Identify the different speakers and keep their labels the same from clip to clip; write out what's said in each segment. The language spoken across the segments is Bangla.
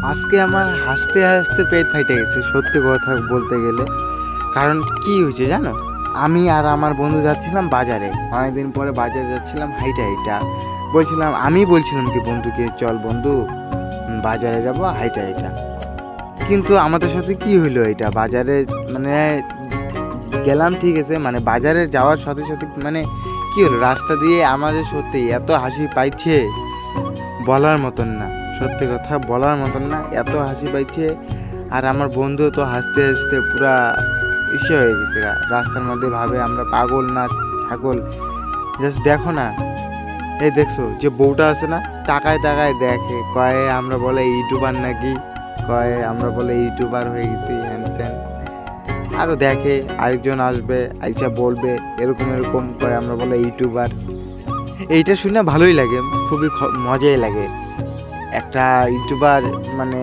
Speaker 1: আজকে আমার হাসতে হাসতে পেট ফাইটে গেছে, সত্যি কথা বলতে গেলে। কারণ কি হয়েছে জানো, আমি আর আমার বন্ধু যাচ্ছিলাম বাজারে, অনেকদিন পরে বাজারে যাচ্ছিলাম হাইটা হাইটা। আমি বলছিলাম কি বন্ধুকে, চল বন্ধু বাজারে যাব হাইটা হাইটা। কিন্তু আমাদের সাথে কি হইলো, এটা বাজারে মানে গেলাম ঠিক আছে, মানে বাজারে যাওয়ার সাথে সাথে মানে কি হলো, রাস্তা দিয়ে আমাদের সত্যি এত হাসি পাইছে বলার মতন না। সত্যি কথা বলার মতন না, এত হাসি পাইছে। আর আমার বন্ধু তো হাসতে হাসতে পুরা ইসে হয়ে গেছে রাস্তার মধ্যে, ভাবে আমরা পাগল না ছাগল। জাস্ট দেখো না, এই দেখছো যে বউটা আছে না, তাকায় তাকায় দেখে, কয়ে আমরা বলে ইউটিউবার নাকি, কয়ে আমরা বলে ইউটিউবার হয়ে গেছি হ্যান ত্যান। আরও দেখে আরেকজন আসবে আইসা বলবে এরকম এরকম, কয়ে আমরা বলে ইউটিউবার। এইটা শুনে ভালোই লাগে, খুবই মজাই লাগে। একটা ইউটিউবার মানে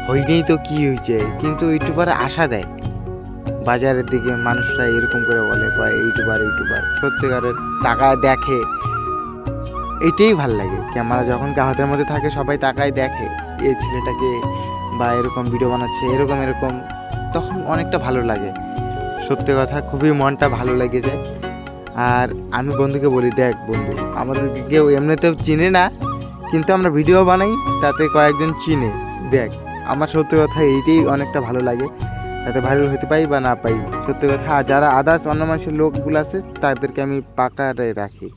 Speaker 1: হয়নি তো কি হয়েছে, কিন্তু ইউটিউবার আশা দেয় বাজারের দিকে, মানুষরা এরকম করে বলে কয় ইউটিউবার ইউটিউবার, সত্যিকারের তাকায় দেখে। এইটাই ভাল লাগে, ক্যামেরা যখন হাতের মধ্যে থাকে সবাই তাকায় দেখে এই ছেলেটাকে, বা এরকম ভিডিও বানাচ্ছে এরকম এরকম, তখন অনেকটা ভালো লাগে। সত্যি কথা খুবই মনটা ভালো লেগে যায়। আর আমি বন্ধুকে বলি, দেখ বন্ধু, আমাদেরকে কেউ এমনিতেও চিনে না, কিন্তু আমরা ভিডিও বানাই তাতে কয়েকজন চিনে। দেখ, আমার সত্যি কথা এইটাই অনেকটা ভালো লাগে, তাতে ভাইরাল হতে পাই বা না পাই। সত্যি কথা, যারা আদার্স অন্য মানুষের লোকগুলো আছে তাদেরকে আমি পাকারে রাখি।